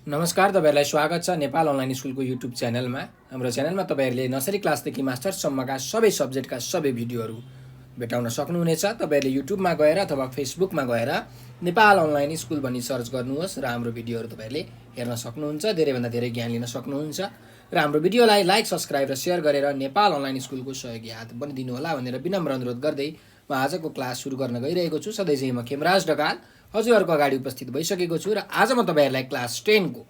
नमस्कार, तपाईहरुलाई स्वागत छ नेपाल अनलाइन स्कुलको युट्युब च्यानलमा। हाम्रो च्यानलमा तपाईहरुले नर्सरी क्लासदेखि मास्टरसम्मका सबै सब्जेक्टका सबै भिडियोहरू भेटाउन सक्नुहुनेछ। तपाईहरुले युट्युबमा गएर अथवा फेसबुकमा गएर नेपाल अनलाइन स्कुल भनी सर्च गर्नुहोस् र हाम्रो भिडियोहरू तपाईहरुले हेर्न सक्नुहुन्छ, धेरैभन्दा धेरै ज्ञान लिन सक्नुहुन्छ। र हाम्रो भिडियोलाई लाइक, सब्स्क्राइब र शेयर गरेर नेपाल अनलाइन स्कुलको सहयोगी हात बनिदिनु होला भनेर विनम्र अनुरोध गर्दै म आजको क्लास सुरु गर्न गइरहेको छु। सधैँ चाहिँ म खेमराज ढकाल हजुरहरूको अगाडि उपस्थित भइसकेको छु र आज म तपाईहरुलाई क्लास 10 को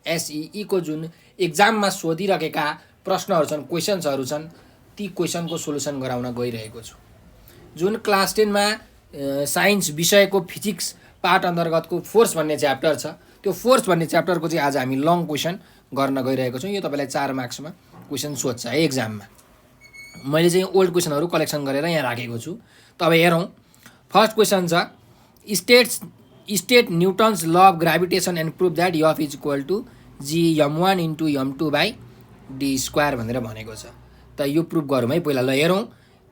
एसई को जुन एक्जाममा सोधिरहेका प्रश्नहरू छन्, क्वेशन्सहरू छन्, ती क्वेशनको सोलुसन गराउन गइरहेको छु। जुन क्लास 10 मा साइन्स विषयको फिजिक्स पार्ट अन्तर्गतको फोर्स भन्ने च्याप्टर छ, त्यो फोर्स भन्ने च्याप्टरको चाहिँ आज हामी लङ क्वेशन गर्न गइरहेको छौँ। यो तपाईलाई 4 मार्क्समा क्वेशन सोध्छ है एक्जाममा। मैले चाहिँ ओल्ड क्वेशनहरू कलेक्सन गरेर यहाँ राखेको छु। त अब हेरौँ, फर्स्ट क्वेशन छ state Newton's law of gravitation and prove that F is equal to G m1 into m2 by D square भनेर भनेको छ। त यो प्रुभ गरौँ है। पहिला ल हेरौँ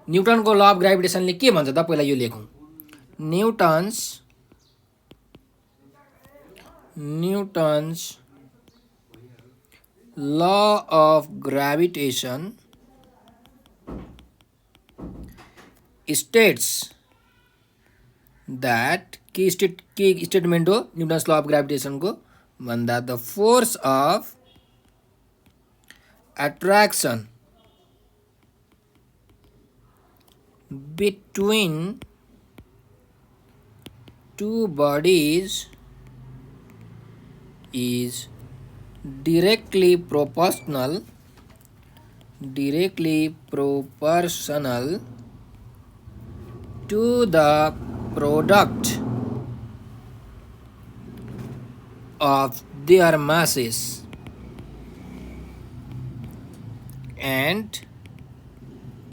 न्युटनको ल अफ ग्राभिटेसनले के भन्छ त, पहिला यो लेखौँ। Newton's law of gravitation states that के स्टेटमेन्ट हो न्युटन्स ल अफ ग्राभिटेसनको भन्दा the force of attraction between two bodies is directly proportional to the product of their masses and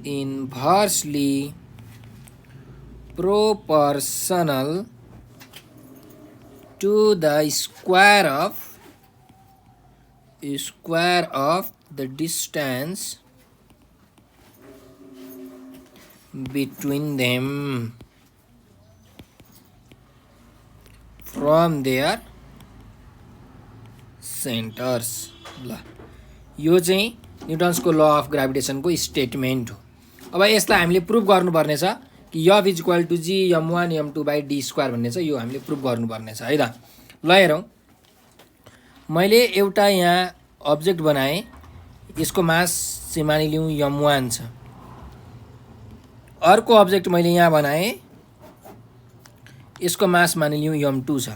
inversely proportional to the square of the distance between them from their centers। ल यो चाहिँ न्युटन्सको ल of ग्राभिटेसनको statement हो। अब यसलाई हामीले prove गर्नुपर्ने छ कि F is equal to G m1 m2 by D square भन्ने छ, यो हामीले प्रुभ गर्नुपर्ने छ है त। ल हेरौँ, मैले एउटा यहाँ अब्जेक्ट बनाएँ, यसको मास चाहिँ मानिलिउँ m1 छ। अर्को अब्जेक्ट मैले यहाँ बनाएँ, यसको मास मानिलिउँ m2 छ।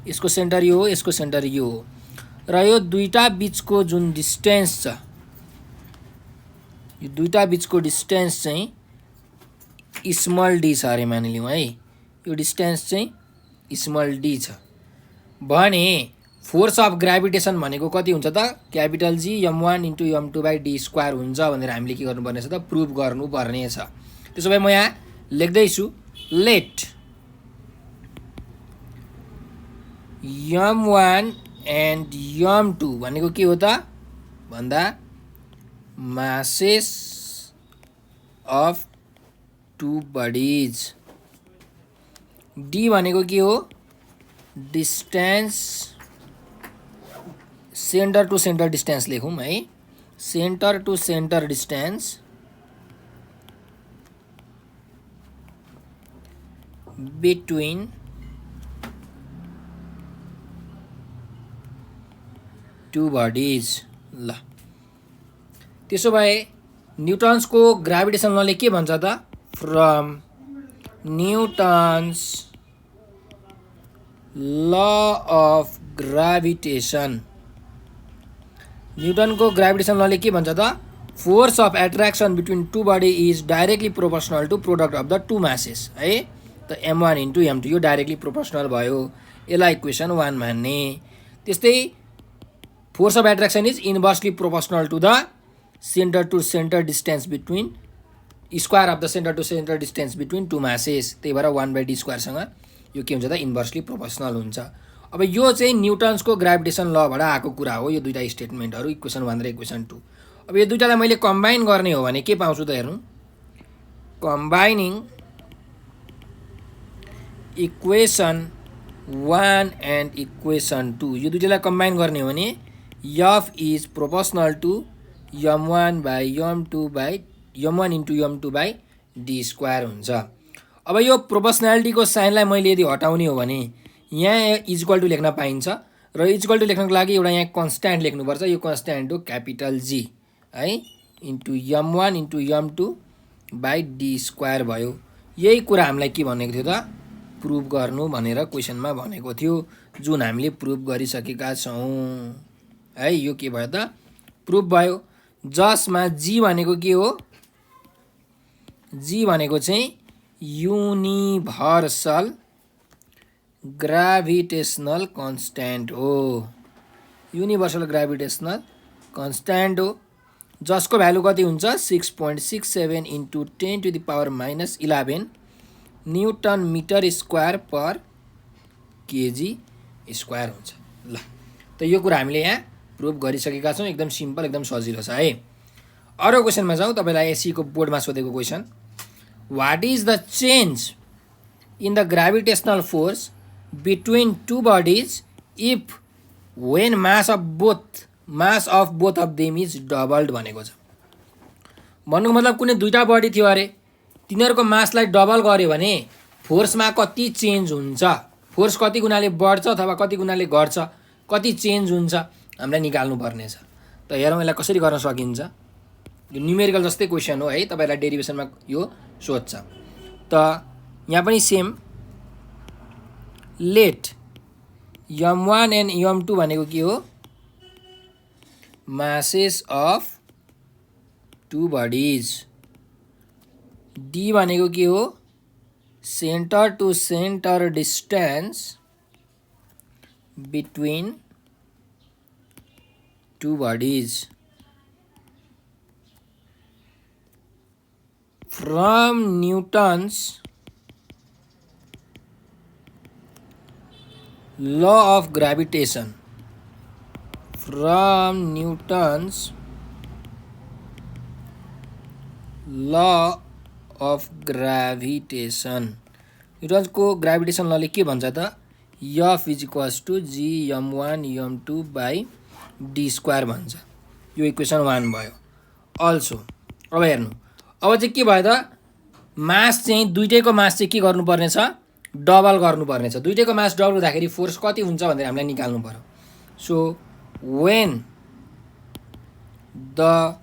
यसको सेन्टर यो हो, यसको सेन्टर यो हो, र यो दुईटा बिचको जुन डिस्टेन्स छ, यो दुईटा बिचको डिस्टेन्स चाहिँ स्मल डी छ अरे मानिलिउँ है। यो डिस्टेन्स चाहिँ स्मल डी छ भने फोर्स अफ ग्राभिटेसन भनेको कति हुन्छ त, capital G m1 into m2 by D square हुन्छ भनेर हामीले के गर्नुपर्ने छ त, प्रुभ गर्नुपर्ने छ। त्यसो भए म यहाँ लेख्दैछु, लेट m1 एन्ड m2 भनेको के हो त भन्दा masses of two bodies, D भनेको के हो distance, centre to centre distance लेखौँ है, centre to centre distance between two bodies. ल त्यसो भए न्युटन्सको ग्राभिटेसन लले के भन्छ त, from Newton's law of gravitation, न्युटनको ग्राभिटेसन लले के भन्छ त, force of attraction between two body is directly proportional to product of the two masses है। त m1 इन्टु m2 यो डाइरेक्टली प्रोपोर्सनल भयो, यसलाई इक्वेसन 1 मान्ने। त्यस्तै force of attraction is inversely proportional to the centre to centre distance between square of the centre to centre distance between two masses, त्यही भएर 1 by D स्क्वायरसँग यो के हुन्छ त, इन्भर्सली प्रोपोर्सनल हुन्छ। अब यो चाहिँ न्युटन्सको ग्राभिटेसन लबाट आएको कुरा हो, यो दुईटा स्टेटमेन्टहरू इक्वेसन 1 र इक्वेसन 2। अब यो दुईटालाई मैले कम्बाइन गर्ने हो भने के पाउँछु त हेर्नु, combining equation 1 एन्ड इक्वेसन 2 यो दुईटैलाई कम्बाइन गर्ने हो भने f is proportional to m1 by m2 by m1 into m2 by D square हुन्छ। अब यो प्रोपोर्सनालिटीको साइनलाई मैले यदि हटाउने हो भने यहाँ इक्वल टु लेख्न पाइन्छ र इक्वल टु लेख्नको लागि एउटा यहाँ कन्स्ट्यान्ट लेख्नुपर्छ। यो कन्स्ट्यान्ट हो क्यापिटल जी है into m1 into m2 by D square भयो। यही कुरा हामीलाई के भनेको थियो त प्रुभ गर्नु भनेर क्वेसनमा भनेको थियो, जुन हामीले प्रुभ गरिसकेका छौँ है। यो के भयो त प्रुभ भयो, जसमा जी भनेको के हो, जी भनेको चाहिँ युनिभर्सल ग्राभिटेसनल कन्स्ट्यान्ट हो। युनिभर्सल ग्राभिटेसनल कन्स्ट्यान्ट हो जसको भ्यालु कति हुन्छ 6.67 इन्टु 10⁻11 न्युटन मिटर स्क्वायर पर केजी स्क्वायर हुन्छ। ल त यो कुरा हामीले यहाँ प्रुभ गरिसकेका छौँ। एकदम सिम्पल, एकदम सजिलो छ है। अरू क्वेसनमा जाउँ। तपाईँलाई एससीको बोर्डमा सोधेको question, what is the change in the gravitational force between two bodies if when mass of both of them is doubled भनेको छ। भन्नुको मतलब कुनै दुईवटा बडी थियो अरे, तिनीहरूको मासलाई डबल गर्यो भने फोर्समा कति चेन्ज हुन्छ, फोर्स कति गुणाले बढ्छ अथवा कति गुणाले घट्छ, कति चेन्ज हुन्छ हामीलाई निकाल्नु पर्ने छ। त हेरौँ यसलाई कसरी गर्न सकिन्छ। यो न्युमेरिकल जस्तै क्वेसन हो है, तपाईँलाई डेरिभेसनमा यो सोध्छ। त यहाँ पनि same, late m1 and m2 भनेको के हो, masses of two bodies, d भनेको के हो, centre to centre distance between two bodies, from Newton's law of gravitation, from Newton's law of gravitation, Newton's को ग्राभिटेसन लले के भन्छ त, F is equals to G m1 m2 by D square भन्छ। यो इक्वेसन 1 भयो। अल्सो अब हेर्नु, अब चाहिँ के भयो त, मास चाहिँ दुईटैको मास चाहिँ के गर्नुपर्ने छ, डबल गर्नुपर्ने छ। दुईटैको मास डबल हुँदाखेरि फोर्स कति हुन्छ भनेर हामीलाई निकाल्नु पर्यो। So when the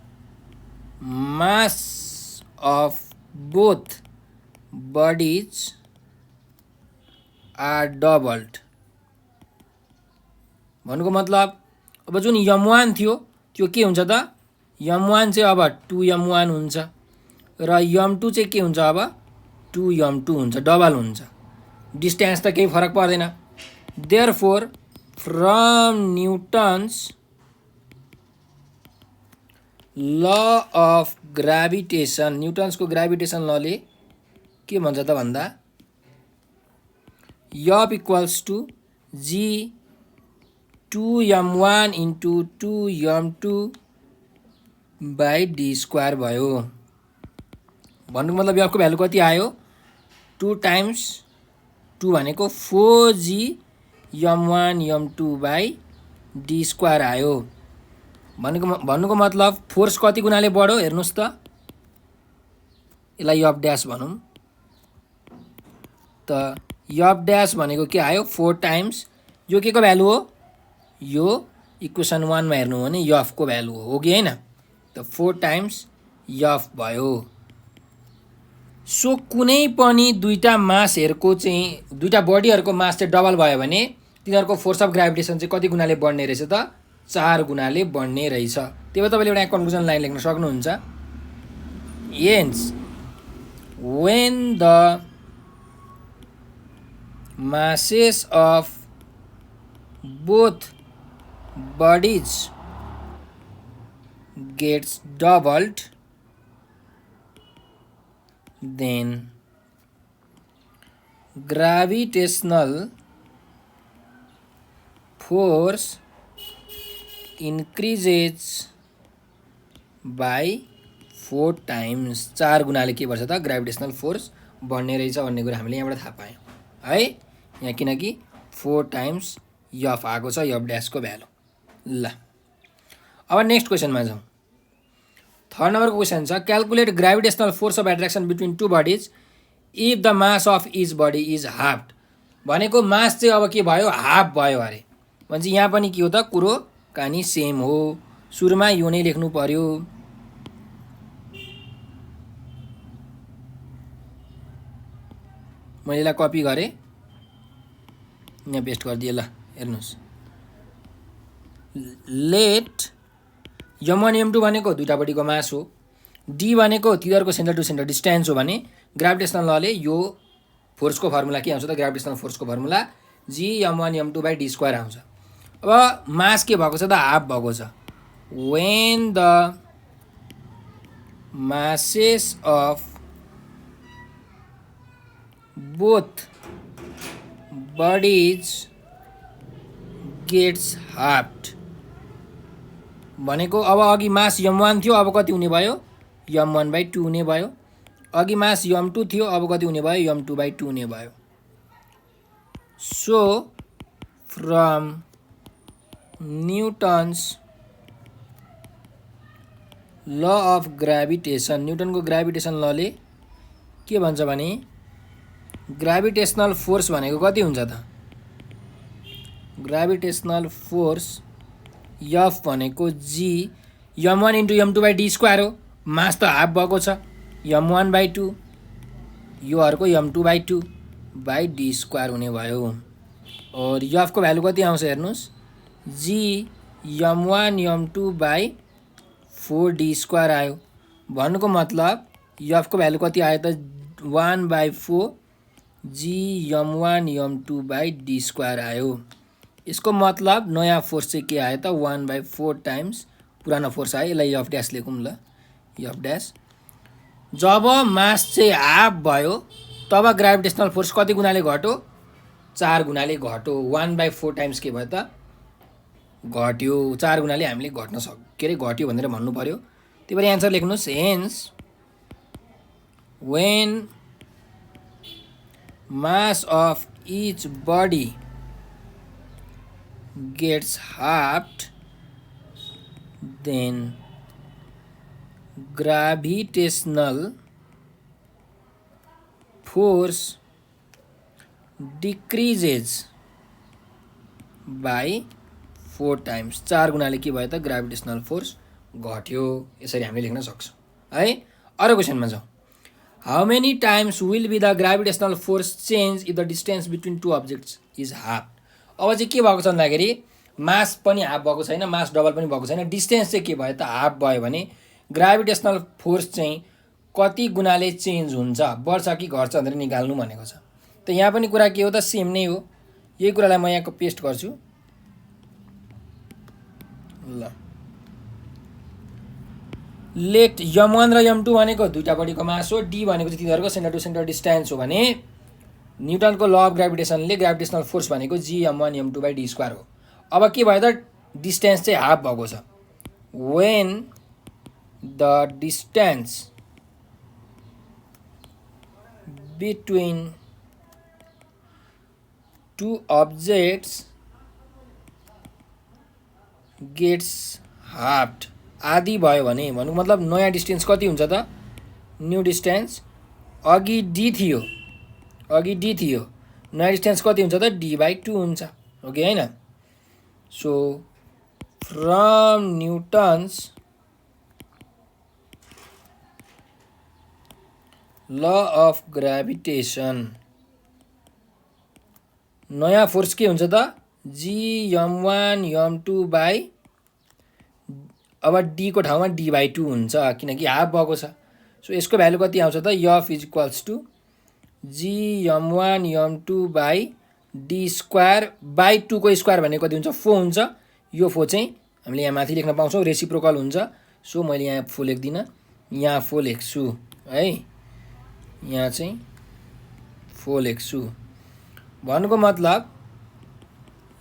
mass of both bodies are doubled, भन्नुको मतलब अब जुन m1 थियो त्यो के हुन्छ त, m1 चाहिँ अब 2m1 हुन्छ र m2 चाहिँ के हुन्छ अब 2m2 हुन्छ, डबल हुन्छ। डिस्टेन्स त केही फरक पर्दैन। Therefore from Newton's law of gravitation, Newton's को ग्राभिटेसन लले के भन्छ त भन्दा, F equals to G 2m1 into 2m2 by D square भयो। भन्नुको मतलब F को भ्यालु कति आयो, 2 टाइम्स 2 भनेको 4g m1 m2 by D square आयो। भन्नुको मतलब फोर्स कति गुणाले बढ्यो हेर्नुस् त, यसलाई F ड्यास भनौँ त F ड्यास भनेको के आयो 4 टाइम्स, यो के को भ्यालु हो, यो इक्वेसन 1 मा हेर्नु हो भने F को भ्यालु हो कि हैन, त 4 टाइम्स F भयो। सो कुनै पनि दुईटा मासहरुको चाहिँ दुईटा बडीहरुको मास चाहिँ डबल भयो भने तिनीहरुको फोर्स अफ ग्राभिटेसन चाहिँ कति गुणाले बढ्ने रहेछ त, 4 गुणाले बढ्ने रहेछ। त्यही भएर तपाईले एउटा कन्क्लुजन लाइन लेख्न सक्नुहुन्छ, hence when the masses of both bodies gets doubled, then gravitational force increases by 4 times, 4 गुणाले के बढ्छ त ग्राभिटेसनल फोर्स बढ्ने रहेछ भन्ने कुरा हामीले यहाँबाट थाहा पायौं है। यहाँ किनकि 4 टाइम्स यफ आएको छ यफ ड्यासको भ्यालु। ल अब नेक्स्ट क्वेसनमा जाउँ। थर्ड नम्बरको क्वेसन छ calculate gravitational force of attraction between two bodies if the mass of each body is halved. भनेको मास चाहिँ अब के भयो, हाफ भयो अरे। भने चाहिँ यहाँ पनि के हो त, कुरो कहानी सेम हो। सुरुमा यो नै लेख्नु पर्यो। मैले यसलाई कपी गरेँ, यहाँ पेस्ट गरिदिएँ। ल हेर्नुहोस्, लेट m1 m2 भनेको दुईटापट्टिको मास हो, d भनेको तिनीहरूको सेन्टर टु सेन्टर डिस्टेन्स हो भने ग्राभिटेसनल लले यो फोर्सको फर्मुला के आउँछ त, gravitational फोर्सको formula Gm1 m2 / d² आउँछ। अब मास के भएको छ त, हाफ भएको छ। when the masses of both bodies gets halved भनेको अब अघि मास m1 थियो, अब कति हुने भयो, m1/2 हुने भयो। अघि मास m2 थियो, अब कति हुने भयो, m2/2 हुने भयो। So from Newton's law of gravitation, न्युटनको ग्राभिटेसन लले के भन्छ भने ग्राभिटेसनल फोर्स भनेको कति हुन्छ त, ग्राभिटेसनल फोर्स F भनेको G m1 * m2/d² हो। मास त हाफ भएको छ, m1/2, यो अर्को m2/2/d² हुने भयो। और F को भ्यालु कति आउँछ हेर्नुहोस्, G m1 m2/4d² आयो। भन्नुको मतलब F को भ्यालु कति आयो त, 1/4 G m1 m2/d² आयो। यसको मतलब नयाँ फोर्स चाहिँ के आयो त, 1/4 टाइम्स पुरानो फोर्स आयो। यसलाई F ड्यास लेखौँ ल, F ड्यास। जब मास चाहिँ हाफ भयो तब ग्राभिटेसनल फोर्स कति गुणाले घट्यो, 4 गुणाले घट्यो। 1/4 टाइम्स के भयो त, घट्यो। 4 गुणाले हामीले घट्न के अरे घट्यो भनेर भन्नु पर्यो। त्यही भएर एन्सर लेख्नुहोस्, hence when mass of each body gets halved then gravitational force decreases by 4 times। 4 गुणाले के भयो त, ग्राभिटेसनल फोर्स घट्यो। यसरी हामीले लेख्न सक्छौँ है। अरू क्वेसनमा जाउँ। How many times will be the gravitational force change if the distance between two objects is half. अब चाहिँ के भएको छ भन्दाखेरि मास पनि हाफ भएको छैन, मास डबल पनि भएको छैन, डिस्टेन्स चाहिँ के भयो त, हाफ भयो भने ग्राभिटेसनल फोर्स चाहिँ कति गुणाले चेन्ज हुन्छ, बढ्छ कि घट्छ भनेर निकाल्नु भनेको छ। त यहाँ पनि कुरा के हो त, सेम नै हो। यही कुरालाई म यहाँ पेस्ट गर्छु। ल लेट m1 र m2 भनेको दुईटापट्टिको मास हो, d भनेको चाहिँ तिनीहरूको सेन्टर टु सेन्टर डिस्टेन्स हो भने न्युटनको ल अफ ग्राभिटेसनले ग्राभिटेसनल फोर्स भनेको Gm1 m2/d² हो। अब के भयो त, डिस्टेन्स चाहिँ हाफ भएको छ। when the distance between two objects gets halved, आधी भयो भने भन्नुको मतलब नयाँ डिस्टेन्स कति हुन्छ त, न्यू डिस्टेन्स अघि d थियो, नयाँ डिस्टेन्स कति हुन्छ त, d/2 हुन्छ, हो कि हैन। So from Newton's law of gravitation नयाँ फोर्स के हुन्छ त, Gm1 m2 अब d को ठाउँमा d/2 हुन्छ किनकि हाफ भएको छ। सो यसको भ्यालु कति आउँछ त, F = Gm1 m2/d² को स्क्वायर भनेको कति हुन्छ, 4 हुन्छ। यो 4 चाहिँ हामीले यहाँ माथि लेख्न पाउँछौँ, रेसिप्रोकल हुन्छ। सो मैले यहाँ 4 लेख्दिनँ, यहाँ 4 लेख्छु है, यहाँ चाहिँ 4 लेख्छु। भन्नुको मतलब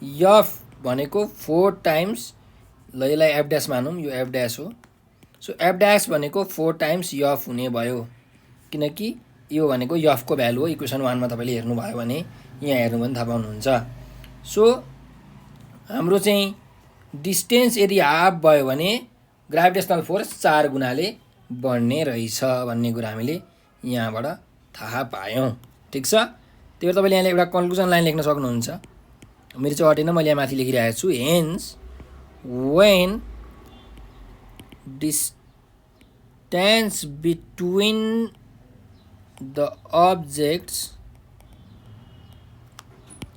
F भनेको 4 टाइम्स, ल यसलाई F ड्यास मानौँ, यो F ड्यास हो। सो F ड्यास भनेको 4 टाइम्स F हुने भयो किनकि यो भनेको F को भ्यालु हो। इक्वेसन 1 मा तपाईँले हेर्नुभयो भने, यहाँ हेर्नु भने थाहा पाउनुहुन्छ। सो हाम्रो चाहिँ डिस्टेन्स यदि हाफ भयो भने ग्राभिटेसनल फोर्स 4 गुणाले बढ्ने रहेछ भन्ने कुरा हामीले यहाँबाट थाहा पायौँ। ठिक छ, त्यही भएर तपाईँले यहाँले एउटा कन्क्लुजन लाइन लेख्न सक्नुहुन्छ। मेरो चाहिँ अटेन, मैले यहाँ माथि लेखिरहेको छु। Hence when distance between the objects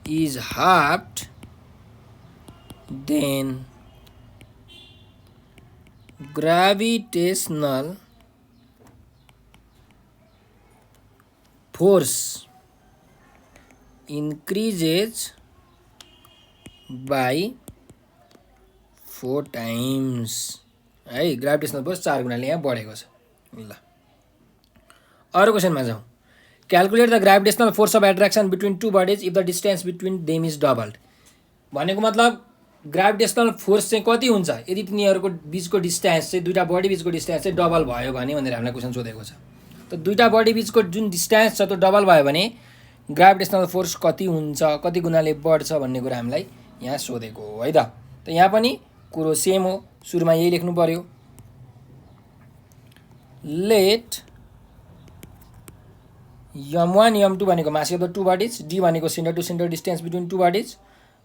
is halved, then gravitational force increases by 4 times है। ग्राभिटेसनल फोर्स 4 गुणाले यहाँ बढेको छ। ल अरू क्वेसनमा जाउँ। Calculate the gravitational force of attraction between two bodies if the distance between them is doubled. भनेको मतलब ग्राभिटेसनल फोर्स चाहिँ कति हुन्छ यदि तिनीहरूको बिचको डिस्टेन्स चाहिँ दुईवटा बडी बिचको डिस्टेन्स चाहिँ डबल भयो भने भनेर हामीलाई क्वेसन सोधेको छ। त दुईवटा बडी बिचको जुन डिस्टेन्स छ त्यो डबल भयो भने ग्राभिटेसनल फोर्स कति हुन्छ, कति गुणाले बढ्छ भन्ने कुरा हामीलाई यहाँ सोधेको हो है त। त यहाँ पनि कुरो सेम हो, सुरुमा यही लेख्नु पर्यो। लेट m1 m2 भनेको mass of the two bodies, d भनेको centre to centre distance between two bodies.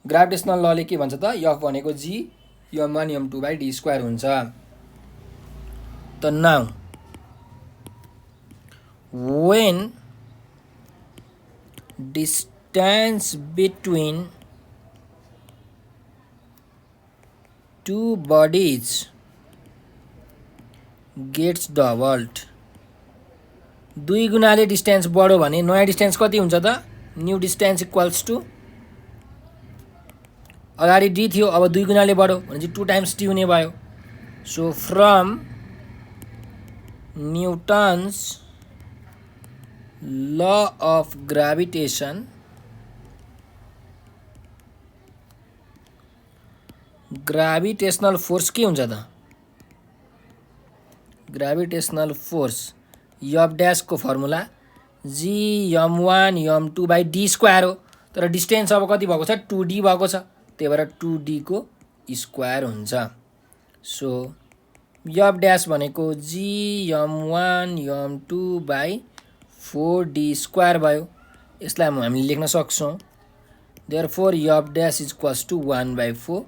Gravitational लले के भन्छ त, f भनेको g m1 m2 by d square हुन्छ। त now when distance between two bodies gets doubled, दुई गुणाले डिस्टेन्स बढ्यो भने नयाँ डिस्टेन्स कति हुन्छ त, न्यू डिस्टेन्स इक्वल्स टु अगाडि डी थियो अब दुई गुणाले बढ्यो भने चाहिँ 2 टाइम्स डी हुने भयो। So from Newton's law of gravitation gravitational force के हुन्छ त, ग्राभिटेसनल फोर्स एफ ड्यास को formula G m1 m2 by D square हो। तर डिस्टेन्स अब कति भएको छ, 2d भएको छ, त्यही भएर 2d को स्क्वायर हुन्छ। सो एफ ड्यास भनेको जी m1 m2 by 4d square भयो। यसलाई हामीले लेख्न सक्छौँ therefore F dash is equals to 1/4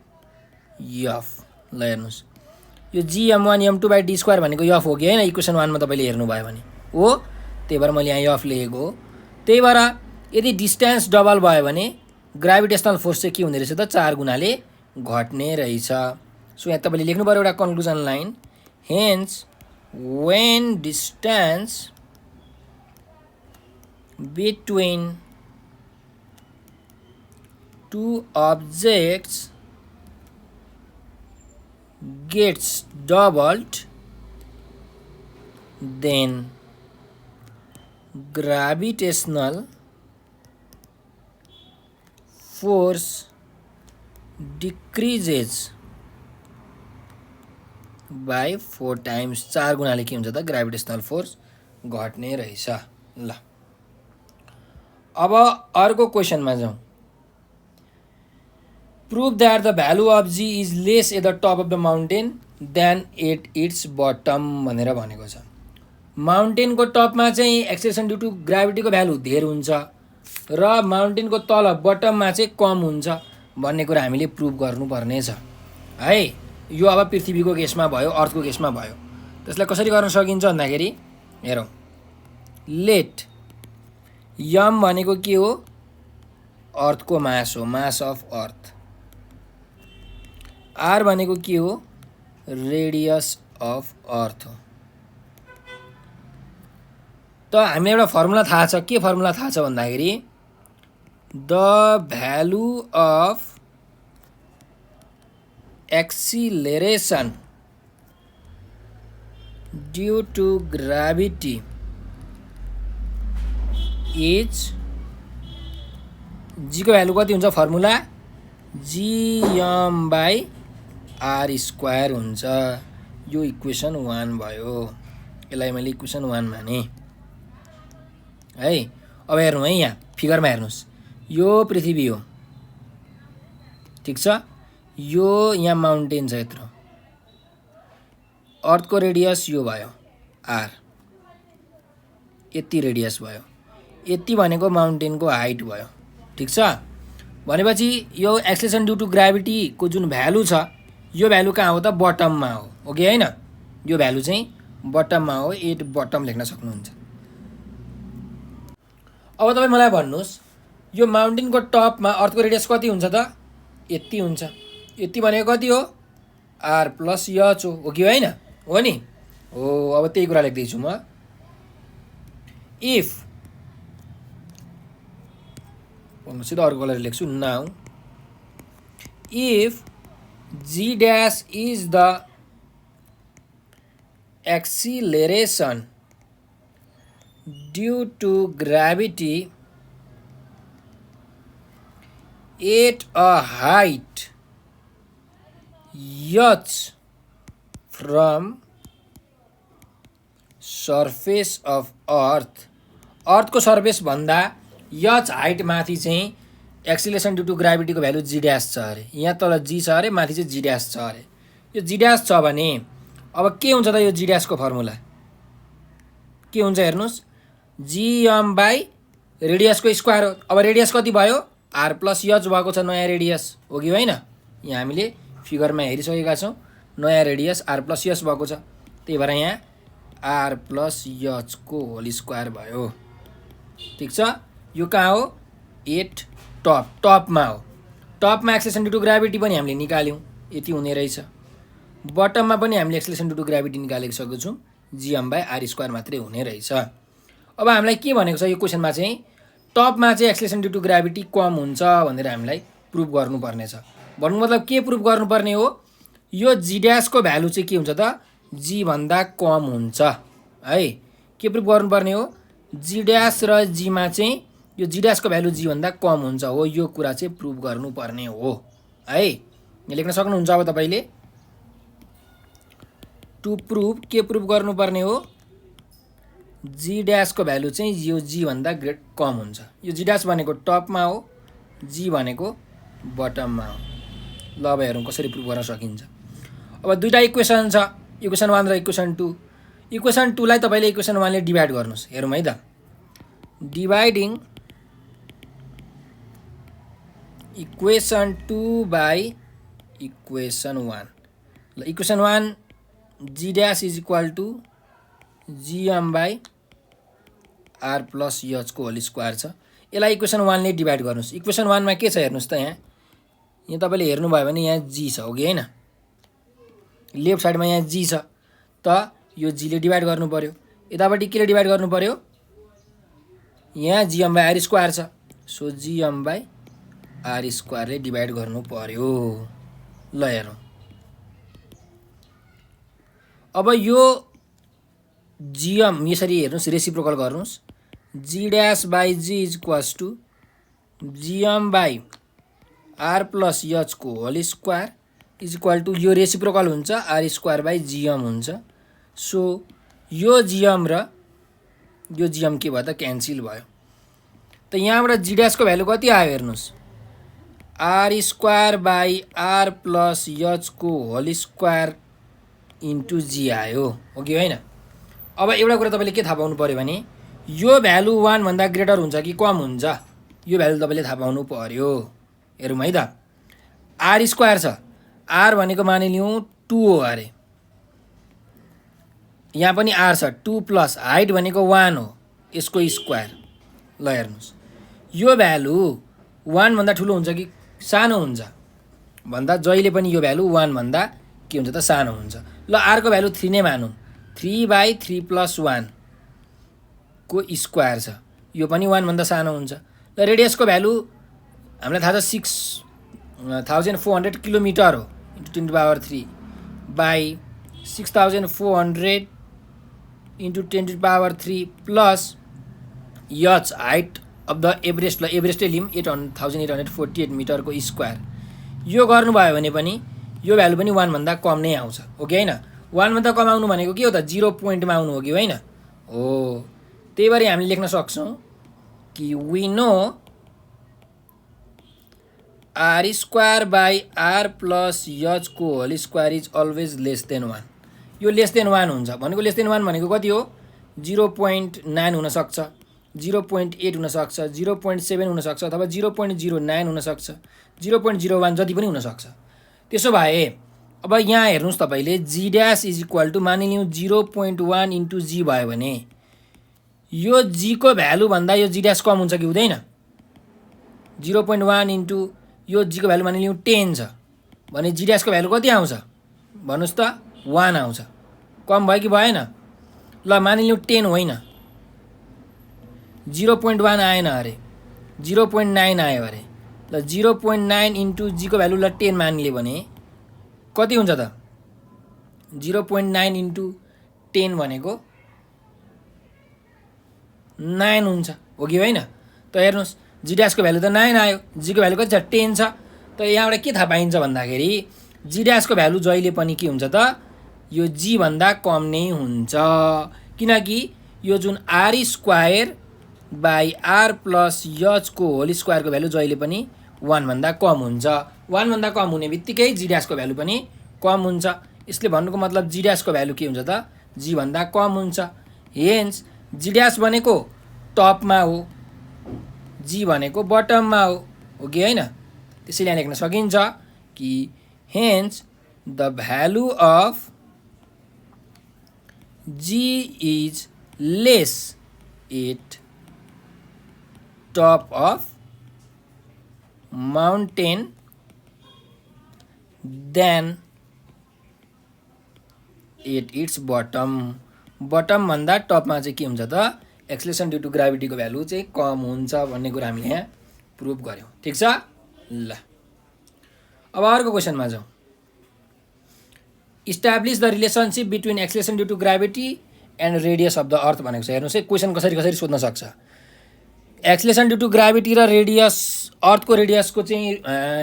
F. ल हेर्नुहोस् यो G m1 m2 by D square भनेको एफ हो कि होइन, इक्वेसन 1 मा तपाईँले हेर्नुभयो भने हो, त्यही भएर मैले यहाँ एफ लेखेको हो। त्यही भएर यदि डिस्टेन्स डबल भयो भने ग्राभिटेसनल फोर्स चाहिँ के हुने रहेछ त, 4 गुणाले घट्ने रहेछ। सो यहाँ तपाईँले लेख्नु पर्यो एउटा conclusion line. Hence when distance between two objects gets doubled, then gravitational force decreases by 4 times। 4 गुणाले के हुन्छ त, ग्राभिटेसनल फोर्स घट्ने रहेछ। ल अब अर्को क्वेसनमा जाउँ। Prove that the value of g is less at the top of the mountain than at its bottom भनेर भनेको छ। माउन्टेनको टपमा चाहिँ एक्सेलरेसन ड्यू टु ग्राभिटीको भ्यालु धेर हुन्छ र माउन्टेनको तल बटममा चाहिँ कम हुन्छ भन्ने कुरा हामीले प्रुभ गर्नुपर्ने छ है। यो अब पृथ्वीको केसमा भयो, अर्थको केसमा भयो। त्यसलाई कसरी गर्न सकिन्छ भन्दाखेरि हेरौँ। लेट यम भनेको के हो, अर्थको मास हो, मास अफ अर्थ। आर भनेको के हो, रेडियस अफ अर्थ हो। त हामीलाई एउटा फर्मुला थाहा छ। के फर्मुला थाहा छ भन्दाखेरि the value of acceleration due to gravity is, G को भ्यालु कति हुन्छ, formula gm by R square हुन्छ। यो इक्वेसन 1 भयो। यसलाई मैले इक्वेसन 1 माने है। अब हेर्नु है, यहाँ फिगरमा हेर्नुहोस्, यो पृथ्वी हो, ठिक छ। यो यहाँ माउन्टेन छ यत्रो, अर्थको रेडियस यो भयो आर, यति रेडियस भयो, यति भनेको माउन्टेनको हाइट भयो। ठिक छ। भनेपछि यो एक्सेलरेसन ड्यू टु ग्राभिटीको जुन भ्यालु छ यो भ्यालु कहाँ हो त? बटममा हो कि होइन? यो भ्यालु चाहिँ बटममा हो, एट बटम लेख्न सक्नुहुन्छ। अब तपाईँ मलाई भन्नुहोस् यो माउन्टेनको टपमा अर्थको रेडियस कति हुन्छ त? यति हुन्छ। यति भनेको कति हो? आर प्लस एच हो कि होइन? हो नि? हो। अब त्यही कुरा लेख्दैछु म। इफ सिधा अर्को कलर लेख्छु। Now if g dash is the acceleration due to gravity at a height h from surface of earth, अर्थको सर्फेस भन्दा h हाइट माथि चाहिँ एक्सिलेसन ड्यू टु ग्राभिटीको भ्यालु जी ड्यास छ अरे। यहाँ तल जी छ अरे, माथि चाहिँ जी ड्यास छ अरे। यो जी ड्यास छ भने अब के हुन्छ त? यो जी ड्यासको फर्मुला के हुन्छ हेर्नुहोस्, जिएम बाई रेडियसको स्क्वायर हो। अब रेडियस कति भयो? आर प्लस एच भएको छ, नयाँ रेडियस हो कि होइन? यहाँ हामीले फिगरमा हेरिसकेका छौँ, नयाँ रेडियस आर प्लस एच भएको छ, त्यही भएर यहाँ आर प्लस एचको होल स्क्वायर भयो। ठिक छ। यो कहाँ हो? एट टपमा हो। टपमा एक्सेलेरेसन ड्यू टु ग्राभिटी पनि हामीले निकाल्यौँ, यति हुने रहेछ। बटममा पनि हामीले एक्सेलेरेसन ड्यू टु ग्राभिटी निकालेको सकेको छौँ, जिएम बाई आर स्क्वायर मात्रै हुने रहेछ। अब हामीलाई के भनेको छ यो क्वेसनमा चाहिँ? टपमा चाहिँ एक्सेलेरेसन ड्यू टु ग्राभिटी कम हुन्छ भनेर हामीलाई प्रुभ गर्नुपर्ने छ। भन्नु मतलब के प्रुभ गर्नुपर्ने हो? यो जी ड्यासको भ्यालु चाहिँ के हुन्छ त? जी भन्दा कम हुन्छ है। के प्रुभ गर्नुपर्ने हो? जी ड्यास र जीमा चाहिँ यो जी ड्यासको भ्यालु जी भन्दा कम हुन्छ हो, यो कुरा चाहिँ प्रुभ गर्नुपर्ने हो है। यहाँ लेख्न सक्नुहुन्छ अब तपाईँले। टु प्रुभ के प्रुभ गर्नुपर्ने हो? जी ड्यासको भ्यालु चाहिँ यो जी भन्दा कम हुन्छ। यो जी ड्यास भनेको टपमा हो, जी भनेको बटममा हो। ल अब हेरौँ कसरी प्रुभ गर्न सकिन्छ। अब दुईवटा इक्वेसन छ, इक्वेसन 1 र इक्वेसन 2। इक्वेसन 2 लाई तपाईँले इक्वेसन 1 ले डिभाइड गर्नुहोस्। हेरौँ है त। Dividing equation 2 by equation 1। ल equation 1 G dash is equal to GM by R plus एचको होल स्क्वायर छ। यसलाई इक्वेसन 1 ले डिभाइड गर्नुहोस्। इक्वेसन 1 मा के छ हेर्नुहोस् त। यहाँ तपाईँले हेर्नुभयो भने यहाँ जी छ हो कि होइन? लेफ्ट साइडमा यहाँ जी छ, त यो जीले डिभाइड गर्नु पर्यो। यतापट्टि केले डिभाइड गर्नु पर्यो? यहाँ जिएम बाई आर स्क्वायर छ, सो जिएम बाई आर स्क्वायरले डिभाइड गर्नु पर्यो। ल हेरौँ। अब यो जिएम यसरी हेर्नुहोस्, रेसिप्रोकल गर्नुहोस्। G dash by G is equals to GM by R plus एचको whole square is equal to यो रेसिप्रोकल हुन्छ, आर स्क्वायर बाई जिएम हुन्छ। सो यो जिएम र यो जिएम के भयो त? क्यान्सिल भयो। त यहाँबाट जी ड्यासको भ्यालु कति आयो हेर्नुहोस्, R square by R plus एचको होल स्क्वायर इन्टु जी आयो हो कि होइन? अब एउटा कुरा तपाईँले के थाहा पाउनु पऱ्यो भने यो भ्यालु 1 भन्दा ग्रेटर हुन्छ कि कम हुन्छ, यो भ्यालु तपाईँले थाहा पाउनु पर्यो। हेरौँ है त। आर स्क्वायर छ, आर भनेको मानिलिउँ 2 हो अरे, यहाँ पनि आर छ 2 प्लस हाइट भनेको 1 हो, यसको स्क्वायर। ल हेर्नुहोस्, यो भ्यालु 1 भन्दा ठुलो हुन्छ कि सानो हुन्छ भन्दा जहिले पनि यो भ्यालु 1 भन्दा के हुन्छ त? सानो हुन्छ। ल आरको भ्यालु 3 नै मानौँ, 3 बाई 3 प्लस 1 को स्क्वायर छ, यो पनि 1 भन्दा सानो हुन्छ। ल रेडियसको भ्यालु हामीलाई थाहा छ 6400 किलोमिटर हो, into 10 to power 3 by 6400 into 10 to power 3 plus H height of the Everest. ल एभरेस्टै लिउँ, 8848 मिटरको स्क्वायर। यो गर्नुभयो भने पनि यो भ्यालु पनि 1 भन्दा कम नै आउँछ हो कि होइन? 1 भन्दा कम आउनु भनेको के हो त? 0 पोइन्टमा आउनु हो कि होइन? हो। त्यही भएर हामीले लेख्न सक्छौँ कि we know R square by R plus H को whole square is always less than 1। यो लेस देन 1 हुन्छ भनेको लेस देन 1 भनेको कति हो 0.9 हुनसक्छ 0.8 हुनसक्छ 0.7 हुनसक्छ अथवा 0.09 हुनसक्छ 0.01 जति पनि हुनसक्छ। त्यसो भए अब यहाँ हेर्नुहोस् तपाईँले जी ड्यास इज इक्वल टु मानिलिउँ 0.1 इन्टु जी भयो भने यो जी को भ्यालु भन्दा यो जी ड्यास कम हुन्छ कि हुँदैन 0.1 इन्टु यो जी को भ्यालु मानिलिउँ 10 छ भने जी ड्यासको भ्यालु कति आउँछ भन्नुहोस् त 1 आउँछ। कम भयो कि भएन ल मानिलिउँ 10 होइन 0.1 आएन अरे 0.9 आयो अरे ल 0.9 इन्टु जी को भ्यालु ल 10 मानिले भने कति हुन्छ त 0.9 इन्टु 10 भनेको 9 हुन्छ हो कि होइन। त हेर्नुहोस् जी ड्यासको भ्यालु त 9 आयो जी को भ्यालु कति छ 10 छ। त यहाँबाट के थाहा पाइन्छ भन्दाखेरि जी ड्यासको भ्यालु जहिले पनि के हुन्छ त यो जी भन्दा कम नै हुन्छ किनकि यो जुन R square by R plus H को होल स्क्वायरको भ्यालु जहिले पनि 1 भन्दा कम हुन्छ। 1 भन्दा कम हुने बित्तिकै जी ड्यासको भ्यालु पनि कम हुन्छ। यसले भन्नुको मतलब जी ड्यासको भ्यालु के हुन्छ त जी भन्दा कम हुन्छ। हेन्स जी ड्यास भनेको टपमा हो जी भनेको बटममा हो कि होइन। त्यसैले लेख्न सकिन्छ कि hence the value of g is less at top of mountain than at its bottom. Bottom भन्दा टपमा चाहिँ के हुन्छ त एक्सलेसन ड्यू टु ग्राभिटीको भ्यालु चाहिँ कम हुन्छ भन्ने कुरा हामीले यहाँ प्रुभ गर्यौँ। ठिक छ ल अब अर्को क्वेसनमा जाउँ। Establish the relationship between acceleration due to gravity and radius of the earth भनेको छ। हेर्नुहोस् है क्वेसन कसरी सोध्न सक्छ। एक्सलेसन ड्यू टु ग्राभिटी र रेडियस अर्थको रेडियसको चाहिँ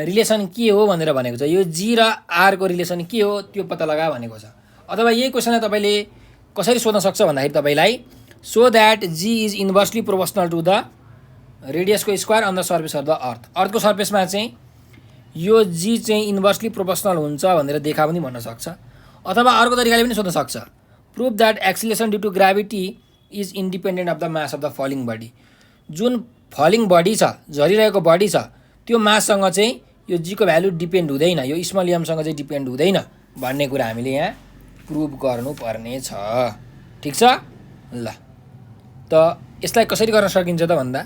रिलेसन के हो भनेर भनेको छ। यो जी र आरको रिलेसन के हो त्यो पत्ता लगा भनेको छ। अथवा यही क्वेसनलाई तपाईँले कसरी सोध्न सक्छ भन्दाखेरि तपाईँलाई so that G is inversely proportional to the रेडियसको square on the surface of the earth. अर्थको सर्फेसमा चाहिँ यो जी चाहिँ इन्भर्सली प्रोपोर्सनल हुन्छ भनेर देखा पनि भन्न सक्छ। अथवा अर्को तरिकाले पनि सोध्न सक्छ prove that acceleration due to gravity is independent of the mass of the falling body. जुन फलिङ बडी छ झरिरहेको बडी छ त्यो माससँग चाहिँ यो जीको भ्यालु डिपेन्ड हुँदैन यो स्मल एमसँग चाहिँ डिपेन्ड हुँदैन भन्ने कुरा हामीले यहाँ प्रुभ गर्नुपर्ने छ। ठिक छ ल त यसलाई कसरी गर्न सकिन्छ त भन्दा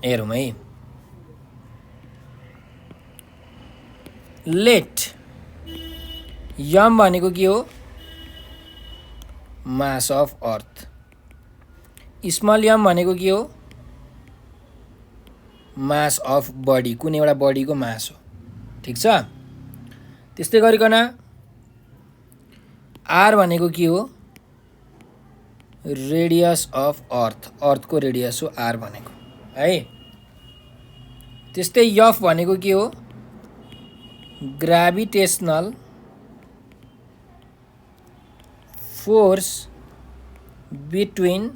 हेरौँ है। लेट यम भनेको के हो mass of earth small m भनेको के हो मास अफ बडी कुनै एउटा बडीको मास हो। ठिक छ त्यस्तै गरिकन आर भनेको के हो रेडियस अफ अर्थको रेडियस हो आर भनेको है। त्यस्तै एफ भनेको के हो gravitational force between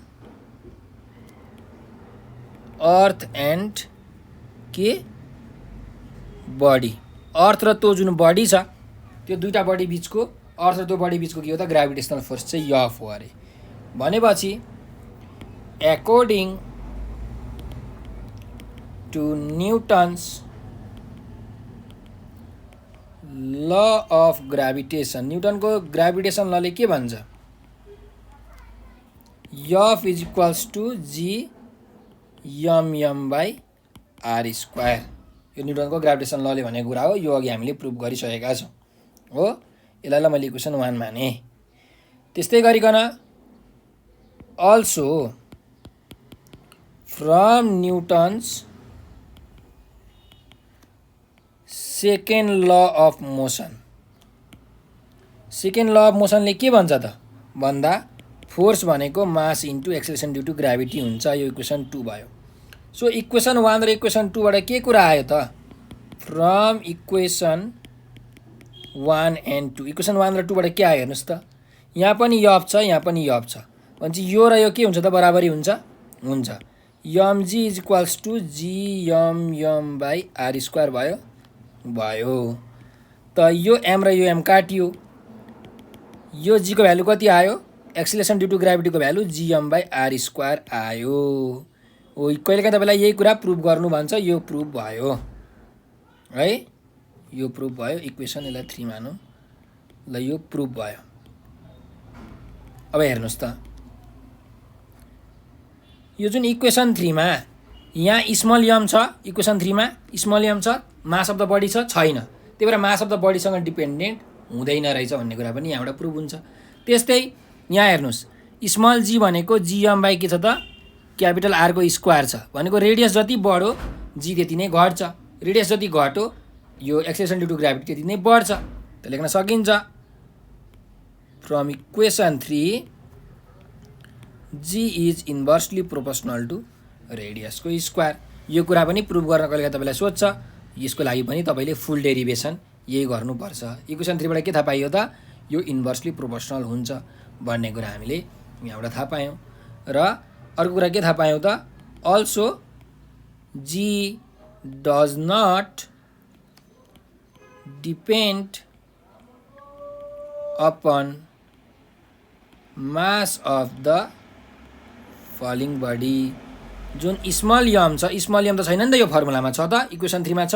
earth and के बडी। अर्थ र त्यो जुन बडी छ त्यो दुईटा बडी बिचको अर्थ र त्यो बडी बिचको के हो त ग्राभिटेसनल फोर्स चाहिँ एफ हो अरे। भनेपछि according to Newton's law of gravitation न्युटनको ग्राभिटेसन लले के भन्छ F is equals to G M by R square. यो न्युटनको ग्राभिटेसन लले भनेको कुरा हो। यो अघि हामीले प्रुभ गरिसकेका छौँ हो। यसलाई ल मैले इक्वेसन 1 माने। त्यस्तै गरिकन also from Newton's second law of motion. Second law of मोसनले के भन्छ त भन्दा फोर्स भनेको mass into acceleration due to gravity हुन्छ। यो इक्वेसन 2 भयो। सो इक्वेसन 1 र इक्वेसन 2 बाट के कुरा आयो त फ्रम इक्वेसन 1 एन्ड 2। इक्वेसन 1 र 2 बाट के आयो हेर्नुस् त यहाँ पनि एफ छ यहाँ पनि एफ छ भनेपछि यो र यो के हुन्छ त बराबरी हुन्छ। mg is equals to gm/r² भयो। त यो m र यो m काटियो, यो g को भ्यालु कति आयो, एक्सिलेरेसन ड्यु टु ग्राभिटीको भ्यालु gm/r² आयो। हो कहिलेकाहीँ तपाईँलाई यही कुरा प्रुभ गर्नु भन्छ, यो प्रुभ भयो है, यो प्रुभ भयो। इक्वेसन यसलाई 3 मानौँ ल, यो प्रुभ भयो। अब हेर्नुहोस् त, यो जुन इक्वेसन 3 मा यहाँ स्मल m छ, इक्वेसन 3 मा स्मल m छ, मास अफ द बडी छ, छैन। त्यही भएर मास अफ द बडीसँग डिपेन्डेन्ट हुँदैन रहेछ भन्ने कुरा पनि यहाँबाट प्रुभ हुन्छ। त्यस्तै यहाँ हेर्नुहोस्, स्मल g भनेको gm बाई के छ त, क्यापिटल R को स्क्वायर छ, भनेको रेडियस जति बढो g त्यति नै घट्छ, रेडियस जति घट्यो यो एक्सेलेरेसन ड्यु टु ग्राभिटी त्यति नै बढ्छ। त लेख्न सकिन्छ from equation 3 g is inversely proportional to रेडियसको स्क्वायर। यो कुरा पनि प्रुभ गर्न कहिलेकाहीँ तपाईँलाई सोध्छ, यसको लागि पनि तपाईँले फुल डेरिभेसन यही गर्नुपर्छ। इक्वेसन 3 बाट के थाहा पाइयो त, यो इन्भर्सली प्रोपोर्सनल हुन्छ भन्ने कुरा हामीले यहाँबाट थाहा पायौँ। र अर्को कुरा के थाहा पायौँ त, also g does not depend upon mass of the falling body. जुन स्मल m छ, स्मल m त छैन नि त यो फर्मुलामा, छ त इक्वेसन 3 मा छ,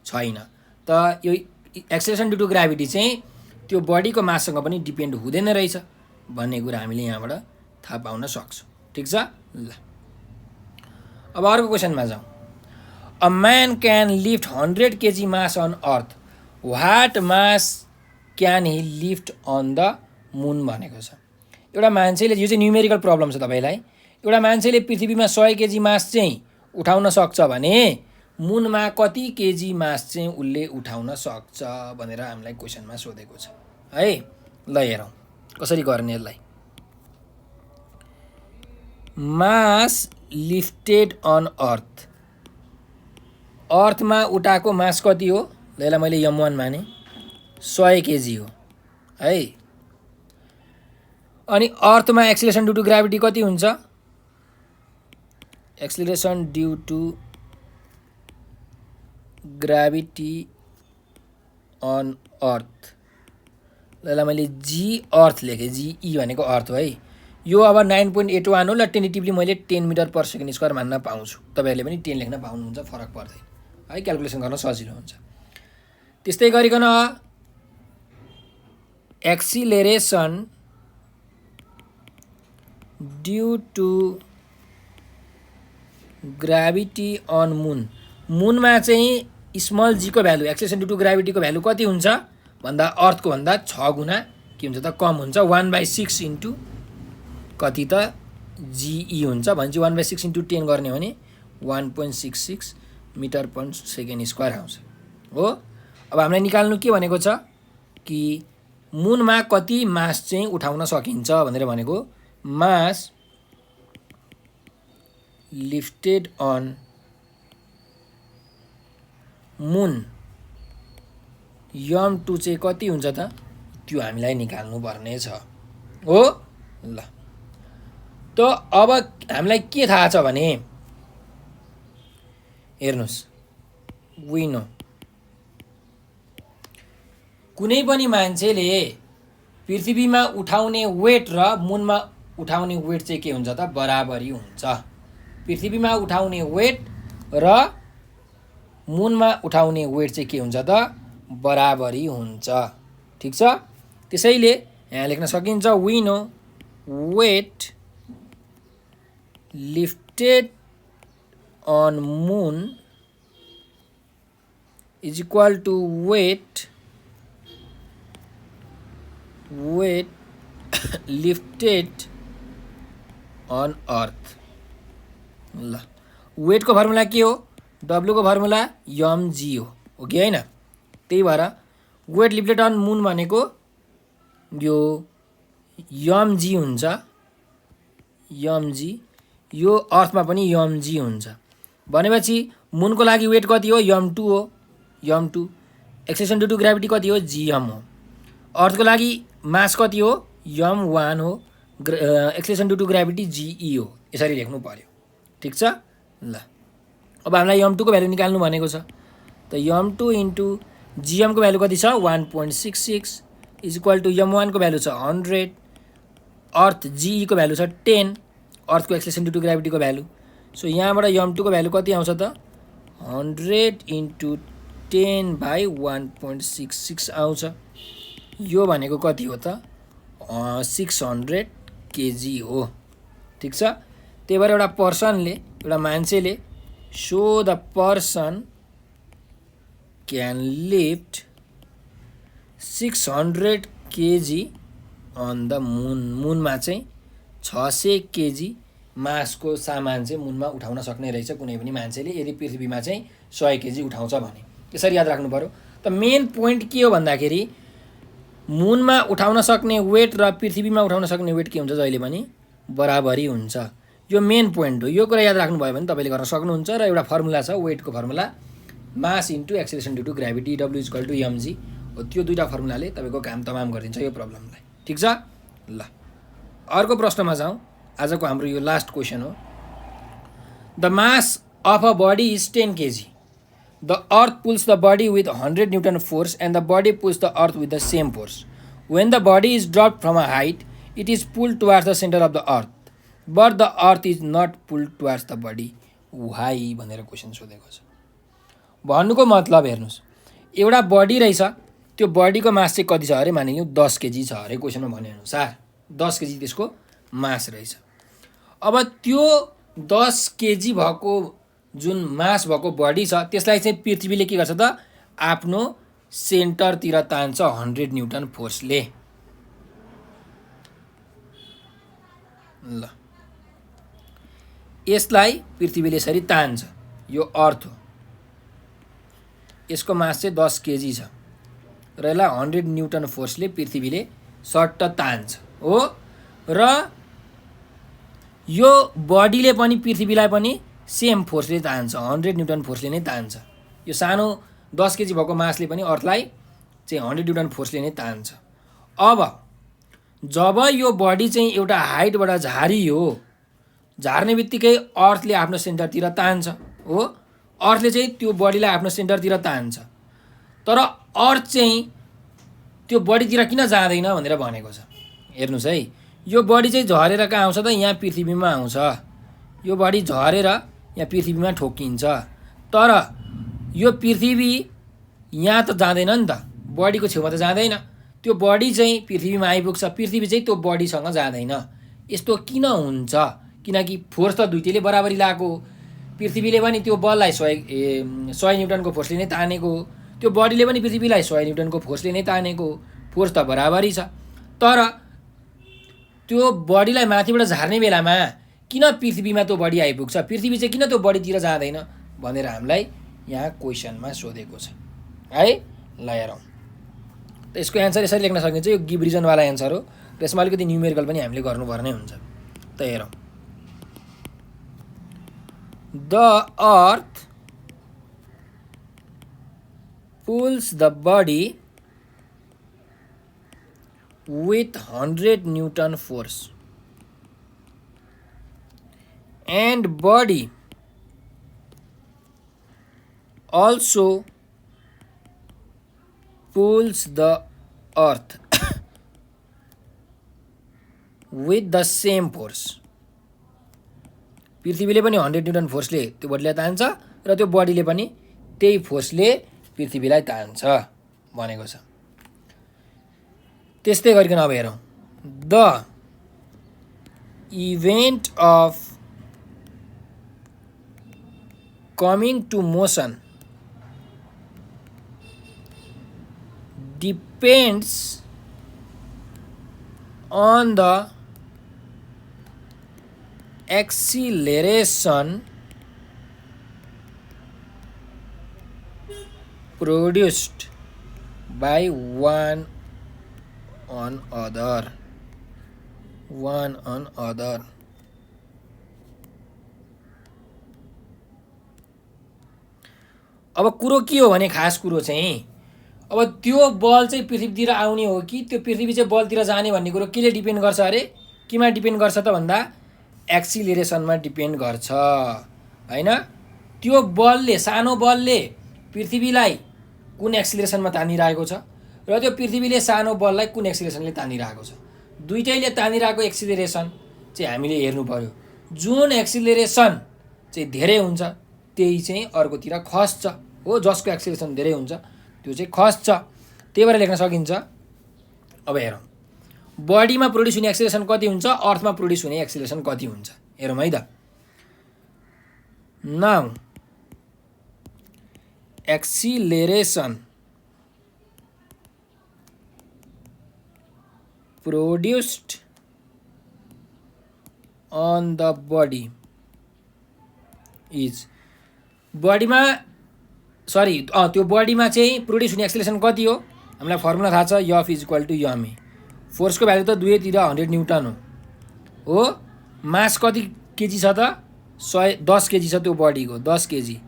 छैन। त यो एक्सेलेरेसन ड्यु टु ग्राभिटी चाहिँ त्यो बडीको माससँग पनि डिपेन्ड हुँदैन रहेछ भन्ने कुरा हामीले यहाँबाट थाहा पाउन सक्छौँ। ठिक छ ल, अब अर्को क्वेसनमा जाउँ। A man can lift 100 kg mass on earth, what mass can he lift on the moon भनेको छ। एउटा मान्छेले, यो चाहिँ न्युमेरिकल प्रब्लम छ तपाईँलाई, एउटा मान्छेले पृथ्वीमा 100 kg मास चाहिँ उठाउन सक्छ भने मुनमा कति केजी मास चाहिँ उसले उठाउन सक्छ भनेर हामीलाई क्वेसनमा सोधेको छ है। ल हेरौँ कसरी गर्ने यसलाई। मास लिफ्टेड अन अर्थ, अर्थमा उठाएको मास कति हो, ल यसलाई मैले m1 माने, 100 kg हो है। अनि अर्थमा एक्सिलेरेसन ड्यु टु ग्राभिटी कति हुन्छ, acceleration due to gravity on earth, ल यसलाई मैले जी अर्थ लेखेँ, GE भनेको अर्थ हो है। यो अब 9.81 हो, ल टेन्टेटिभली मैले 10 m/s² मान्न पाउँछु, तपाईँहरूले पनि 10 लेख्न पाउनुहुन्छ, फरक पर्दैन है, क्यालकुलेसन गर्न सजिलो हुन्छ। त्यस्तै गरिकन acceleration due to gravity on moon, मुनमा चाहिँ स्मल g को भ्यालु, एक्सेलेरेसन ड्यु टु ग्राभिटीको भ्यालु कति हुन्छ भन्दा अर्थको भन्दा 6 गुणा के हुन्छ त, कम हुन्छ। 1/6 इन्टु कति त GE हुन्छ भनेपछि 1/6 इन्टु 10 गर्ने हो भने 1.66 m/s² आउँछ हो। अब हामीलाई निकाल्नु के भनेको छ कि मुनमा कति मास चाहिँ उठाउन सकिन्छ भनेर भनेको, मास लिफ्टेड अन मुन m2 चाहिँ कति हुन्छ त, त्यो हामीलाई निकाल्नु पर्ने छ हो। ल त अब हामीलाई के थाहा छ भने हेर्नुहोस्, वी नो कुनै पनि मान्छेले पृथ्वीमा उठाउने वेट र मुनमा उठाउने वेट चाहिँ के हुन्छ त, बराबरी हुन्छ। पृथ्वीमा उठाउने वेट र मुनमा उठाउने वेट चाहिँ के हुन्छ त, बराबरी हुन्छ। ठिक छ, त्यसैले यहाँ लेख्न सकिन्छ, we know weight lifted on moon is equal to weight lifted on earth. ल वेटको फर्मुला के हो, W को फर्मुला mg हो कि होइन। त्यही भएर वेट लिफ्टेड अन मुन भनेको यो mg हुन्छ, mg, यो अर्थमा पनि mg हुन्छ भनेपछि मुनको लागि वेट कति हो, m2 हो, m2। Acceleration due to gravity कति हो, gm हो। अर्थको लागि मास कति हो, m1 हो, acceleration due to gravity GE हो। यसरी लेख्नु पर्यो। ठिक छ। ल अब हामीलाई m2 को भ्यालु निकाल्नु भनेको छ त m2 इन्टु gm को भ्यालु कति छ 1.66 इज इक्वल टु m1 को भ्यालु छ 100 अर्थ ge को भ्यालु छ 10 अर्थको एक्सेलेरेसन ड्यु टु ग्राभिटी को भ्यालु सो यहाँबाट m2 को भ्यालु कति आउँछ त 100 इन्टु 10 बाई 1.66 आउँछ यो भनेको कति हो त 600 केजी हो ठीक छ त्यही भएर एउटा पर्सनले एउटा मान्छेले so the person can lift 600 kg on the moon मुनमा चाहिँ 600 केजी मासको सामान चाहिँ मुनमा उठाउन सक्ने रहेछ कुनै पनि मान्छेले यदि पृथ्वीमा चाहिँ 100 केजी उठाउँछ भने यसरी याद राख्नु पर्यो त मेन पोइन्ट के हो भन्दाखेरि मुनमा उठाउन सक्ने वेट र पृथ्वीमा उठाउन सक्ने वेट के हुन्छ जहिले पनि बराबरी हुन्छ यो मेन पोइन्ट हो यो कुरा याद राख्नुभयो भने तपाईले गर्न सक्नुहुन्छ र एउटा फर्मुला छ वेटको formula mass into acceleration due to gravity W = mg हो त्यो दुईटा फर्मुलाले तपाईको काम तमाम गरिदिन्छ यो प्रब्लमलाई ठीक छ ल अर्को प्रश्नमा जाउँ आजको हाम्रो यो लास्ट क्वेशन हो the mass of a body is 10 kg the earth pulls the body with 100 newton force and the body pulls the earth with the same force when the body is dropped from a height it is pulled towards the centre of the earth but the earth is not pulled towards the body why भनेर question सोधेको छ भन्नुको मतलब हेर्नुस् एउटा body रहेछ त्यो बडीको मास चाहिँ कति छ अरे मानिलिउँ 10 केजी छ अरे क्वेशनमा भने अनुसार 10 केजी त्यसको मास रहेछ अब त्यो 10 केजी भएको जुन मास भएको बडी छ त्यसलाई चाहिँ पृथ्वीले के गर्छ त आफ्नो सेन्टरतिर तान्छ 100 न्यूटन फोर्सले ल यसलाई पृथ्वीले यसरी तान्छ यो अर्थ हो यसको मास चाहिँ 10 केजी छ र यसलाई 100 न्यूटन फोर्सले पृथ्वीले सट्ट तान्छ हो र यो बडीले पनि पृथ्वीलाई पनि सेम फोर्सले तान्छ 100 न्यूटन फोर्सले नै तान्छ यो सानो 10 केजी भएको मासले पनि अर्थलाई चाहिँ 100 न्यूटन फोर्सले नै तान्छ अब जब यो बडी चाहिँ एउटा हाइटबाट झारियो झार्ने बित्तिकै अर्थले आफ्नो सेन्टरतिर तान्छ हो अर्थले चाहिँ त्यो बडीलाई आफ्नो सेन्टरतिर तान्छ तर अर्थ चाहिँ त्यो बडीतिर किन जाँदैन भनेर भनेको छ हेर्नुस् है यो बडी चाहिँ झरेर कहाँ आउँछ त यहाँ पृथ्वीमा आउँछ यो बडी झरेर यहाँ पृथ्वीमा ठोकिन्छ तर यो पृथ्वी यहाँ त जाँदैन नि त बडीको छेउमा त जाँदैन त्यो बडी चाहिँ पृथ्वीमा आइपुग्छ पृथ्वी चाहिँ त्यो बडीसँग जाँदैन यस्तो किन हुन्छ किनकि फोर्स त दुईटैले बराबरी लागेको पृथ्वीले पनि त्यो बललाई 100 न्यूटनको फोर्सले नै तानेको त्यो बडीले पनि पृथ्वीलाई 100 न्यूटनको फोर्सले नै तानेको फोर्स त बराबरी छ तर त्यो बडीलाई माथिबाट झार्ने बेलामा किन पृथ्वीमा त्यो बडी आइपुग्छ पृथ्वी चाहिँ किन त्यो बडीतिर जाँदैन भनेर हामीलाई यहाँ क्वेशनमा सोधेको छ है ल हेरौँ त यसको एन्सर यसरी लेख्न सकिन्छ यो गिभ रिजनवाला एन्सर हो र यसमा अलिकति न्युमेरिकल पनि हामीले गर्नुपर्ने हुन्छ त हेरौँ The earth pulls the body with 100 Newton force and body also pulls the earth with the same force पृथ्वीले पनि 100 न्यूटन फोर्सले त्यो बडीलाई तान्छ र त्यो बडीले पनि त्यही फोर्सले पृथ्वीलाई तान्छ भनेको छ त्यस्तै गरिकन अब हेरौँ the event of coming to motion depends on the acceleration produced by one another अब कुरो के हो भने खास कुरो चाहिँ अब त्यो बल चाहिँ पृथ्वीतिर आउने हो कि त्यो पृथ्वी चाहिँ बलतिर जाने भन्ने कुरो केले डिपेन्ड गर्छ अरे केमा डिपेन्ड गर्छ त भन्दा एक्सिलरेसनमा डिपेन्ड गर्छ हैन। त्यो बलले सानो बलले पृथ्वीलाई कुन एक्सिलरेसनमा तानिरहेको छ र त्यो पृथ्वीले सानो बललाई कुन एक्सिलरेसनले तानिरहेको छ। दुईटैले तानिरहेको एक्सिलरेसन चाहिँ हामीले हेर्नु पर्यो। जुन एक्सिलरेसन चाहिँ धेरै हुन्छ त्यही चाहिँ अर्कोतिर खस्छ हो। जसको एक्सिलरेसन धेरै हुन्छ त्यो चाहिँ खस्छ। त्यही भएर लेख्न सकिन्छ। अब हेरौँ बडीमा प्रोड्युस हुने एक्सिलरेसन कति हुन्छ, अर्थमा प्रोड्युस हुने एक्सिलरेसन कति हुन्छ हेरौँ है त। Now acceleration produced on the body is बडीमा त्यो बडीमा चाहिँ प्रोड्युस हुने एक्सिलरेसन कति हो हामीलाई फर्मुला थाहा छ F is equal to ma। फोर्सको भ्यालु त दुवैतिर 100 न्युटन हो। मास कति केजी छ त 10 केजी छ त्यो बडीको 10 केजी।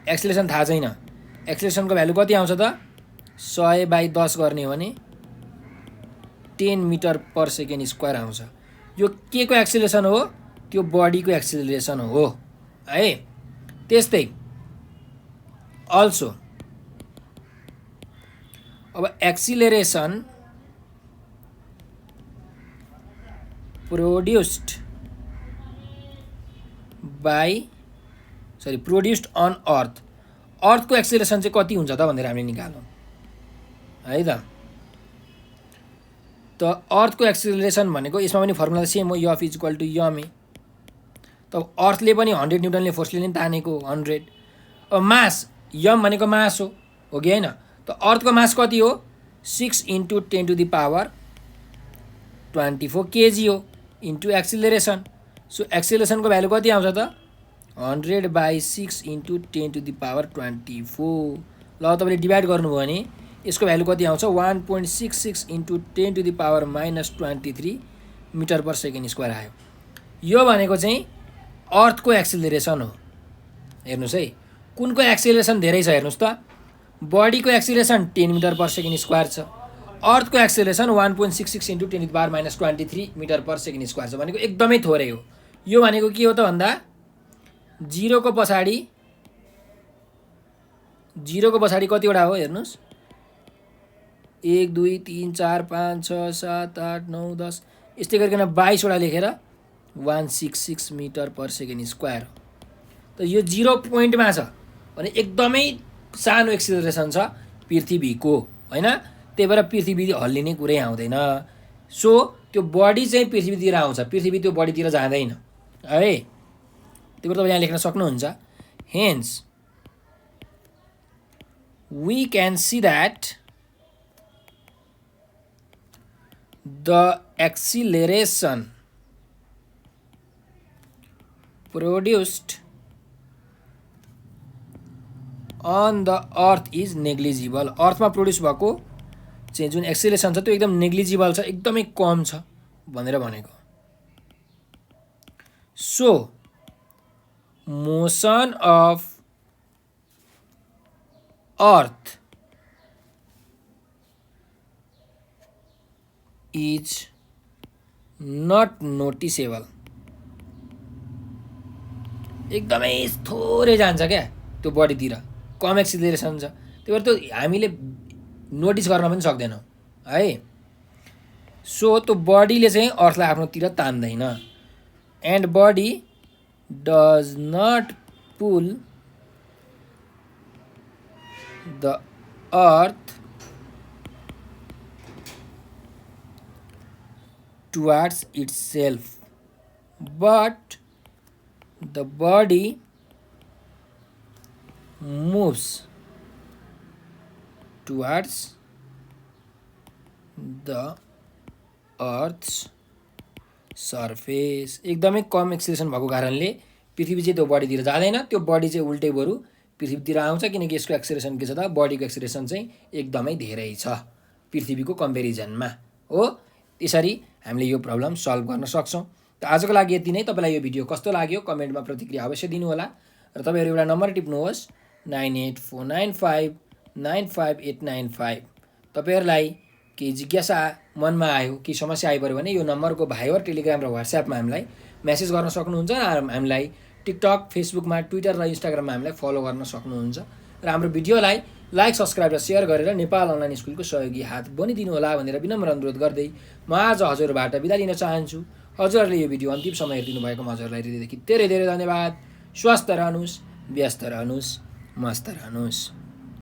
एक्सिलरेसन थाहा छैन। एक्सिलरेसनको भ्यालु कति आउँछ त 100/10 गर्ने हो भने 10 मिटर पर सेकेन्ड स्क्वायर आउँछ। यो के को एक्सिलरेसन हो, त्यो बडीको एक्सिलरेसन हो है। त्यस्तै अल्सो अब एक्सिलरेसन प्रोड्युस्ड अन अर्थ। अर्थको एक्सिलरेसन चाहिँ कति हुन्छ त भनेर हामीले निकालौँ है त। त अर्थको एक्सिलरेसन भनेको यसमा पनि फर्मुला सेम हो F is equal to ma। त अर्थले पनि 100 न्युटनले फोर्सले नै तानेको 100। अब मास यम भनेको मास हो कि होइन। त अर्थको मास कति हो 6 × 10⁻24 केजी हो इन्टु एक्सिलरेसन। सो एक्सिलरेसनको भ्यालु कति आउँछ त 100/6 × 10⁻24। ल तपाईँले डिभाइड गर्नुभयो भने यसको भ्यालु कति आउँछ 1.66 × 10⁻−23 मिटर पर सेकेन्ड स्क्वायर आयो। यो भनेको चाहिँ अर्थको एक्सिलरेसन हो। हेर्नुहोस् है कुनको एक्सिलरेसन धेरै छ हेर्नुहोस् त। बडीको acceleration 10 metre per second square छ। अर्थको acceleration 1.66 × 10⁻−23 metre per second square छ भनेको एकदमै थोरै हो। यो भनेको के हो त भन्दा जिरोको पछाडि कतिवटा हो हेर्नुहोस् 1 2 3 4 5 6 7 8 9 10 यस्तै गरिकन 22 वटा लेखेर 166 मिटर पर सेकेन्ड स्क्वायर। त यो 0 पोइन्टमा छ भने एकदमै सानो एक्सिलरेसन छ पृथ्वीको हैन। त्यही भएर पृथ्वी हल्लिने कुरै आउँदैन। सो त्यो बडी चाहिँ पृथ्वीतिर आउँछ, पृथ्वी त्यो बडीतिर जाँदैन है। त्यही भएर तपाईँ यहाँ लेख्न सक्नुहुन्छ hence we can see that the acceleration produced on the earth is negligible। अर्थमा प्रोड्युस भएको चाहिँ जुन एक्सिलरेसन छ त्यो एकदम नेग्लिजिबल छ, एकदमै कम छ भनेर भनेको। So motion of earth is not noticeable. एकदमै थोरै जान्छ क्या त्यो बडीतिर, कम एक्सिलरेसन छ। त्यही भएर त्यो हामीले नोटिस गर्न पनि सक्दैनौँ है। सो त्यो बडीले चाहिँ अर्थलाई आफ्नोतिर तान्दैन। And body does not pull the earth towards itself, but the body moves towards the earth's surface। एकदमै कम एक्सिलरेसन भएको कारणले पृथ्वी चाहिँ त्यो बडीतिर जाँदैन, त्यो बडी चाहिँ उल्टै बरु पृथ्वीतिर आउँछ किनकि यसको एक्सिलरेसन के छ त बडीको एक्सिलरेसन चाहिँ एकदमै धेरै छ पृथ्वीको कम्पेरिजनमा हो। त्यसरी हामीले यो प्रब्लम सल्भ गर्न सक्छौँ। त आजको लागि यति नै। तपाईँलाई यो भिडियो कस्तो लाग्यो कमेन्टमा प्रतिक्रिया अवश्य दिनुहोला र तपाईँहरू एउटा नम्बर टिप्नुहोस् 9849595895। तपाईँहरूलाई केही जिज्ञासा मनमा आयो, केही समस्या आइपऱ्यो भने यो नम्बरको भाइबर टेलिग्राम र व्हाट्सएपमा हामीलाई मेसेज गर्न सक्नुहुन्छ र हामीलाई टिकटक, फेसबुकमा, ट्विटर र इन्स्टाग्राममा हामीलाई फलो गर्न सक्नुहुन्छ र हाम्रो भिडियोलाई लाइक, सब्सक्राइब र सेयर गरेर नेपाल अनलाइन स्कुलको सहयोगी हात बनिदिनु होला भनेर विनम्र अनुरोध गर्दै म आज हजुरबाट बिदा लिन चाहन्छु। हजुरहरूले यो भिडियो अन्तिम समय हेरिदिनु भएकोमा हजुरलाई हृदयदेखि धेरै धेरै धन्यवाद। स्वस्थ रहनुहोस्, व्यस्त रहनुहोस्, मस्त रहनुहोस्।